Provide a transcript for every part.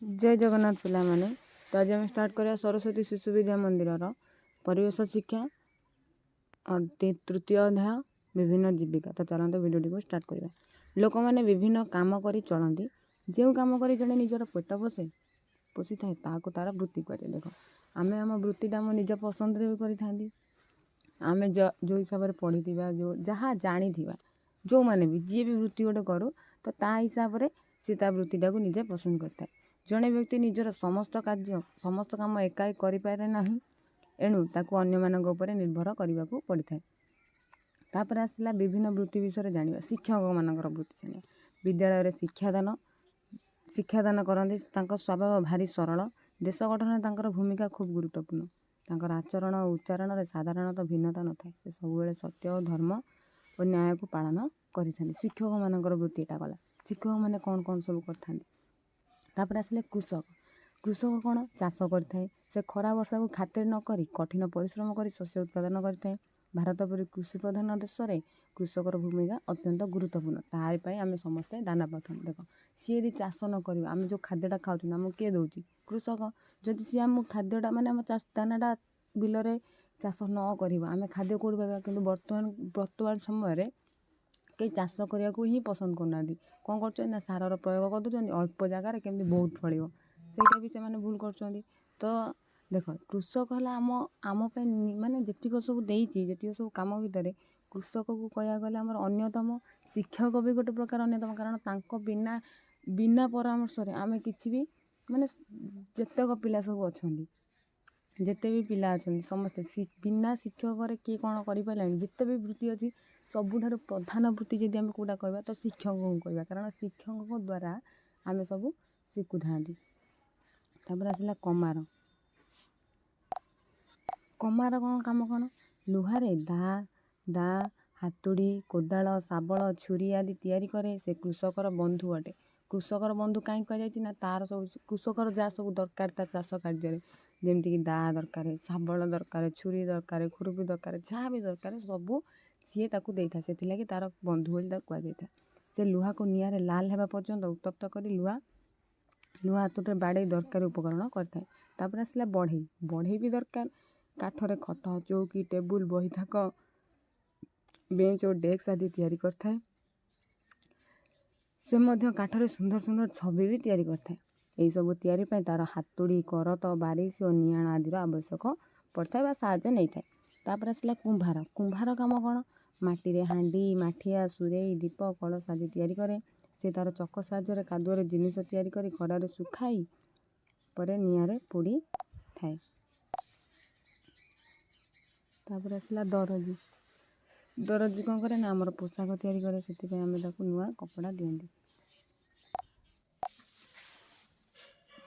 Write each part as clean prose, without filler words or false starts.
जय जगन्नाथ पिला माने तो आज आम स्टार्ट करा सरस्वती शिशु विद्या मंदिर परिवेश शिक्षा तृतीय अध्याय विभिन्न जीविका। तो चलते भिडियो को स्टार्ट करवा। लोक मैंने विभिन्न काम करी चलती जो कम कर जड़े निजर पेट पोषी थाए तार वृत्ति कहे। देख आम आम वृत्तिटा आम निज पसंद भी करें आम जो हिसाब से पढ़ी जो जहाँ जानी जो मैंने भी जी भी वृत्ति गोटे करूँ तो ता हिसाब से सी वृत्तिटा को निजे पसंद करता है। जड़े व्यक्ति निजर समस्त कार्य समस्त काम एकाई करें ना एणु ताकू अन्य मानक उपरे निर्भर करने को पड़ी था। तापर आसला विभिन्न वृत्ति विषय जाना शिक्षक मानकर वृत्ति जाना विद्यालय शिक्षादान करती स्वभाव भारी सरल देश गठन तांकर भूमिका खूब गुरुत्वपूर्ण तांकर आचरण और उच्चारण में साधारणतः भिन्नता न थाए से सब सत्य और धर्म और न्याय को पालन करि शिक्षक मानकर वृत्ति एटा गला। शिक्षक मैंने कौन कौन सब कर तापर आसिले कृषक कृषक कौन चाष करते से खरा वर्षा को खातिर न करी कठिन परिश्रम कर शस्य उत्पादन करते। भारत परि कृषि प्रधान देश में कृषकर भूमिका अत्यंत गुरुत्वपूर्ण तापाई आम समस्ते दाना पाथन। देख सी यदि चाष न कर आम जो खाद्यटा खाऊँ आमको किए दौर कृषक जदि सी आम खाद्यटा माने आम दानाटा बिलरे चाष न कर आम खाद्य कौट पाइबा कि बर्तमान समय कई चाष करने को ही पसंद करना कौन कर सार प्रयोग कर दूसरी अल्प जगार केमती बहुत फल सेटा भी से भूल कर। तो देख कृषक है आम आम माने जीक सब जी सब कम भितर कृषक को कह गले आम अन्यतम शिक्षक भी गोटे प्रकार अन्यतम कारण तांको बिना बिना परामर्श आम कि भी माने जेतक पिला सब अच्छा जिते भी पिला अच्छा समस्ते बिना शिक्षक किए कौन कर जिते भी वृत्ति अच्छी सबुठार प्रधान वृत्ति जदि आम कौटा कह तो शिक्षक को कह कारण शिक्षक द्वारा आम सब शिखु था। तापर आसला कमार कमार कौन काम कौन लुहारे दा दा हातुड़ी कोदाल शाबल छुरी आदि तैयारी करे से कृषकर बंधु अटे। कृषकर बंधु कहीं कह तार सब कृषकर जहाँ सब दरकार चाष कार्य जमीक दा दरकार शाबल दरकार छुरी दरकार खुरपी दरकार जहाँ भी दरकार सबू सी दे था से तार बंधु बोली कहुए। से लुहा को निआरे लाल होगा पर्यंत उत्तप्त कर लुहा लुहा हाथुटे बाड़े दरकार उपकरण करता है। आसला बढ़ई बढ़ई भी दरकार काठरे खट चौकी टेबुल बही थाक बेंच और डेस्क आदि तैयारी करता से मध्य काठरे सुंदर सुंदर छवि भी तैयारी करता है। यही सब तैयारी तार हातुड़ी करत बारिश और निआण आदि आवश्यक पड़ता है साहाय्य नहीं था। तापर आसला कुंभार कुंभार काम कौन माटी हांडी माठिया सुरेई दीप कलश आदि तैयारी करे से तार चक साहाय्य कादुअरे जिनिस तैयारी कर खरारे सुखाई पर निआरे पोड़ी थाए। तापर आसला दरजी दरजी कौन करे ना आमर पोशाक तैयारी करे से आम नुआ कपड़ा दियंती।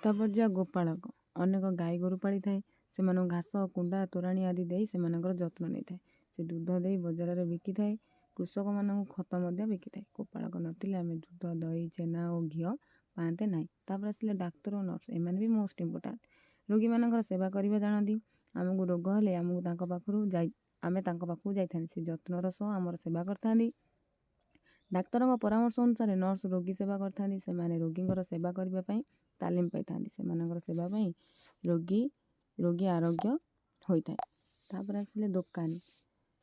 तापर जा गोपालक अनेक गाई गोरु पाली थाए से घास कुंडा तोराणी आदि दे से जत्न नहीं थाए से दूध दे बजार में बिकी थाए कृषक मान खत बिकी थाए। गोपालक नथिले आम दूध दही छेना और घी पाते ना। तापर आसिले डाक्तर और नर्स एम भी मोस्ट इम्पोर्टाट रोगी मान सेवा करने जानती आमको रोग हेले आमको पाखु आम पाखु जाता से जत्नर सह आमर सेवा करता। डाक्तर परामर्श अनुसार नर्स रोगी सेवा करता से रोगी सेवा करने तालीम पाई था से सेवा रोगी रोगी आरोग्य होता है। तापर आसिले दोकानी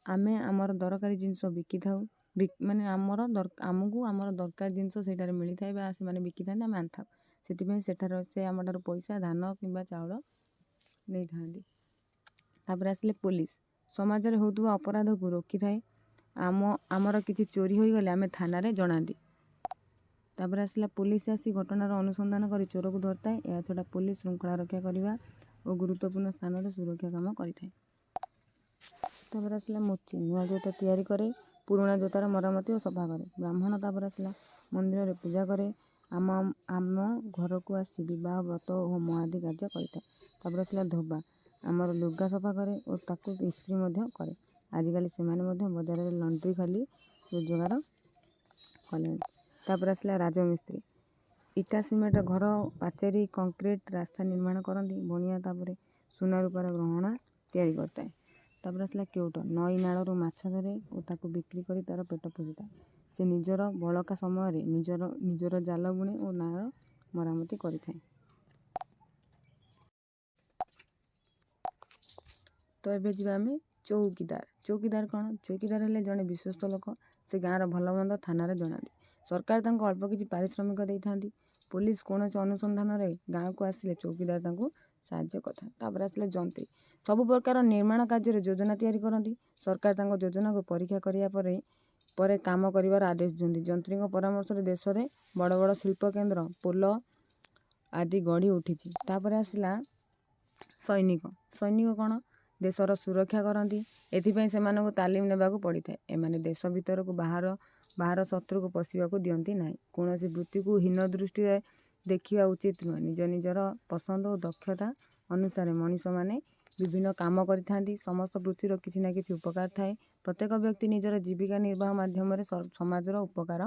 आमे आमर दरकारी जिनस बिकी था माने आमको आमर दरकार जिनस से मिली था से बिकी था आम आनी था से आम ठार पैसा धान कि चाउल नहीं था। तापर आसिले पुलिस समाज में होता अपराध को रोकी थाए आमर किसी चोरी हो गले आम थाना रे जनाती। तापर आसला पुलिस आसी घटनार अनुसंधान कर चोर को धरता है। या छड़ा पुलिस श्रृंखला रक्षा करने और गुरुत्वपूर्ण स्थान में सुरक्षा काम करें। तापर आसला मोची नुआ जोता तैयारी करे पुराणा जोतार मरामती और सफा करे। ब्राह्मण तापर आसला मंदिर में पूजा करे आम आम घर को आसी बह व्रत होम आदि कार्य करता है। तापर आसला धोबा आमर लुगा सफा करे और ताकू इस्त्री करे। आजिकल से बजार में लंड्री खाली रोजगार कले। तापर आसला राजमिस्त्री इटा सीमेंट घर पाचेरी कंक्रीट रास्ता निर्माण करती बनिया तापर सुना रूपार गहना तैयारी करता है। तापर आसला केउट नई नाड़ू माछ धरे और ताकू बिक्री कर तार पेट पोषिता से निजर बड़का समय निजर जाल बुणे और नार मरामती करें। तो एबे ଯିବା ଆମେ ଚୌକିଦାର। ଚୌକିଦାର କ'ଣ? ଚୌକିଦାର ହେଲେ ଜଣେ ବିଶ୍ୱସ୍ତ ଲୋକ। ସେ ଗାଁର ଭଲ ମନ୍ଦ ଥାନାରେ ଜଣାନ୍ତି। ସରକାର ତାଙ୍କୁ ଅଳ୍ପ କିଛି ପାରିଶ୍ରମିକ ଦେଇଥାନ୍ତି। ପୋଲିସ କୌଣସି ଅନୁସନ୍ଧାନରେ ଗାଁକୁ ଆସିଲେ ଚୌକିଦାର ତାଙ୍କୁ ସାହାଯ୍ୟ କରିଥାନ୍ତି। ତାପରେ ଆସିଲେ ଯନ୍ତ୍ରୀ। ସବୁ ପ୍ରକାର ନିର୍ମାଣ କାର୍ଯ୍ୟରେ ଯୋଜନା ତିଆରି କରନ୍ତି। ସରକାର ତାଙ୍କ ଯୋଜନାକୁ ପରୀକ୍ଷା କରିବା ପରେ କାମ କରିବାର ଆଦେଶ ଦିଅନ୍ତି। ଯନ୍ତ୍ରୀଙ୍କ ପରାମର୍ଶରେ ଦେଶରେ ବଡ଼ ବଡ଼ ଶିଳ୍ପ କେନ୍ଦ୍ର, ପୋଲ ଆଦି ଗଢ଼ି ଉଠିଛି। ତାପରେ ଆସିଲା ସୈନିକ। ସୈନିକ କ'ଣ? ଦେଶର ସୁରକ୍ଷା କରନ୍ତି। ଏଥିପାଇଁ ସେମାନଙ୍କୁ ତାଲିମ ନେବାକୁ ପଡ଼ିଥାଏ। ଏମାନେ ଦେଶ ଭିତରକୁ ବାହାର ଶତ୍ରୁକୁ ପଶିବାକୁ ଦିଅନ୍ତି ନାହିଁ। କୌଣସି ବୃତ୍ତିକୁ ହୀନ ଦୃଷ୍ଟିରେ ଦେଖିବା ଉଚିତ ନୁହେଁ। ନିଜ ନିଜର ପସନ୍ଦ ଓ ଦକ୍ଷତା ଅନୁସାରେ ମଣିଷମାନେ ବିଭିନ୍ନ କାମ କରିଥାନ୍ତି। ସମସ୍ତ ବୃତ୍ତିର କିଛି ନା କିଛି ଉପକାର ଥାଏ। ପ୍ରତ୍ୟେକ ବ୍ୟକ୍ତି ନିଜର ଜୀବିକା ନିର୍ବାହ ମାଧ୍ୟମରେ ସମାଜର ଉପକାର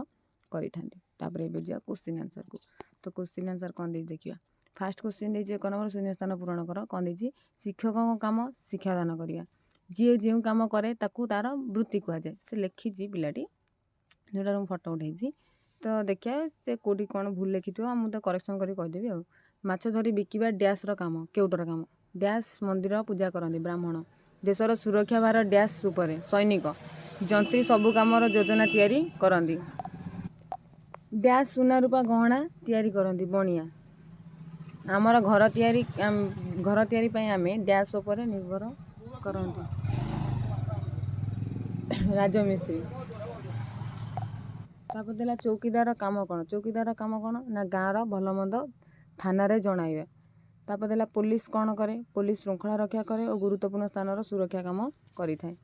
କରିଥାନ୍ତି। ତାପରେ ଏବେ ଯିବା କୋଶ୍ଚିନ୍ ଆନ୍ସରକୁ। ତ କୋଶ୍ଚିନ୍ ଆନ୍ସର କ'ଣ ଦେଇଛି ଦେଖିବା। ଫାର୍ଷ୍ଟ କୋଶ୍ଚିନ୍ ଦେଇଛି 1 ନମ୍ବର ଶୂନ୍ୟସ୍ଥାନ ପୂରଣ କର। କ'ଣ ଦେଇଛି? ଶିକ୍ଷକଙ୍କ କାମ ଶିକ୍ଷାଦାନ କରିବା। ଯିଏ ଯେଉଁ କାମ କରେ ତାକୁ ତାର ବୃତ୍ତି କୁହାଯାଏ। ସେ ଲେଖିଛି ପିଲାଟି, ଯେଉଁଟାରୁ ମୁଁ ଫଟୋ ଉଠେଇଛି। ତ ଦେଖିବା ସେ କେଉଁଠି କ'ଣ ଭୁଲ ଲେଖିଥିବ, ମୁଁ ତ କରେକ୍ସନ୍ କରି କହିଦେବି ଆଉ। ମାଛ ଧରି ବିକିବା ଡ୍ୟାସ୍ର କାମ, କେଉଟର କାମ। ଡ୍ୟାସ୍ ମନ୍ଦିର ପୂଜା କରନ୍ତି, ବ୍ରାହ୍ମଣ। ଦେଶର ସୁରକ୍ଷା ଭାର ଡ୍ୟାସ୍ ଉପରେ, ସୈନିକ। ଯନ୍ତ୍ରୀ ସବୁ କାମର ଯୋଜନା ତିଆରି କରନ୍ତି। ଡ୍ୟାସ୍ ସୁନା ରୂପା ଗହଣା ତିଆରି କରନ୍ତି, ବଣିଆ। ଆମର ଘର ତିଆରି ପାଇଁ ଆମେ ଡ୍ୟାସ୍ ଉପରେ ନିର୍ଭର କରନ୍ତି, ରାଜମିସ୍ତ୍ରୀ। ତାପରେ ଦେଲା ଚୌକିଦାର କାମ କ'ଣ? ଚୌକିଦାର କାମ କ'ଣ? ନା ଗାଁର ଭଲ ମନ୍ଦ ଥାନାରେ ଜଣାଇବା। ତାପରେ ଦେଲା ପୋଲିସ କ'ଣ କରେ? ପୋଲିସ ଶୃଙ୍ଖଳା ରକ୍ଷା କରେ ଓ ଗୁରୁତ୍ୱପୂର୍ଣ୍ଣ ସ୍ଥାନର ସୁରକ୍ଷା କାମ କରିଥାଏ।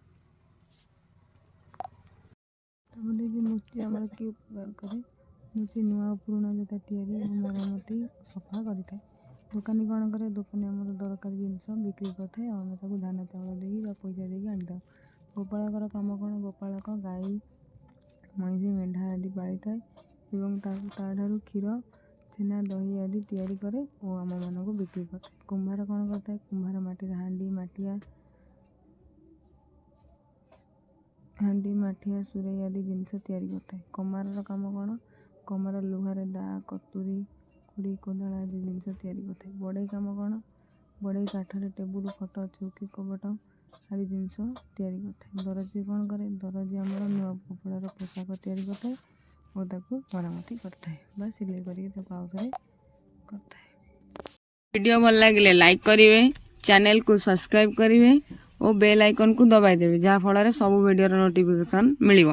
ତାପରେ ଦେଇଛି ମୂର୍ତ୍ତି ଆମର କି ଉପକାର କରେ? ମୂର୍ତ୍ତି ନୂଆ ଓ ପୁରୁଣା ଜୋତା ତିଆରି ଏବଂ ମରାମତି ସଫା କରିଥାଏ। ଦୋକାନୀ କ'ଣ କରେ? ଦୋକାନୀ ଆମର ଦରକାରୀ ଜିନିଷ ବିକ୍ରି କରିଥାଏ ଆଉ ଆମେ ତାକୁ ଧାନ ଚାଉଳ ଦେଇକି ବା ପଇସା ଦେଇକି ଆଣିଥାଉ। ଗୋପାଳକର କାମ କ'ଣ? ଗୋପାଳକ ଗାଈ, ମଇଁଷି, ମେଣ୍ଢା ଆଦି ପାଳିଥାଏ ଏବଂ ତାଠାରୁ କ୍ଷୀର, ଛେନା, ଦହି ଆଦି ତିଆରି କରେ ଓ ଆମମାନଙ୍କୁ ବିକ୍ରି କରିଥାଏ। କୁମ୍ଭାର କ'ଣ କରିଥାଏ? କୁମ୍ଭାର ମାଟିରେ ହାଣ୍ଡି, ମାଠିଆ, ସୁରେଇ ଆଦି ଜିନିଷ ତିଆରି କରିଥାଏ। କମାରର କାମ କ'ଣ? କମାର ଲୁହାରେ ଦା, କତୁରୀ, କୁଡ଼ି, କୋଦାଳ ଆଦି ଜିନିଷ ତିଆରି କରିଥାଏ। ବଢ଼େଇ କାମ କ'ଣ? ବଢ଼େଇ କାଠରେ ଟେବୁଲ, ଖଟ, ଚୌକି, କବାଟ ଆଦି ଜିନିଷ ତିଆରି କରିଥାଏ। ଦରଜି କ'ଣ କରେ? ଦରଜି ଆମର ନୂଆ କପଡ଼ାର ପୋଷାକ ତିଆରି କରିଥାଏ ଓ ତାକୁ ମରାମତି କରିଥାଏ ବା ସିଲେଇ କରିକି ତାକୁ ଆଉଥରେ କରିଥାଏ। ଭିଡ଼ିଓ ଭଲ ଲାଗିଲେ ଲାଇକ୍ କରିବେ, ଚ୍ୟାନେଲକୁ ସବସ୍କ୍ରାଇବ୍ କରିବେ ଓ ବେଲ୍ ଆଇକନ୍କୁ ଦବାଇ ଦେବେ, ଯାହାଫଳରେ ସବୁ ଭିଡ଼ିଓର ନୋଟିଫିକେସନ୍ ମିଳିବ।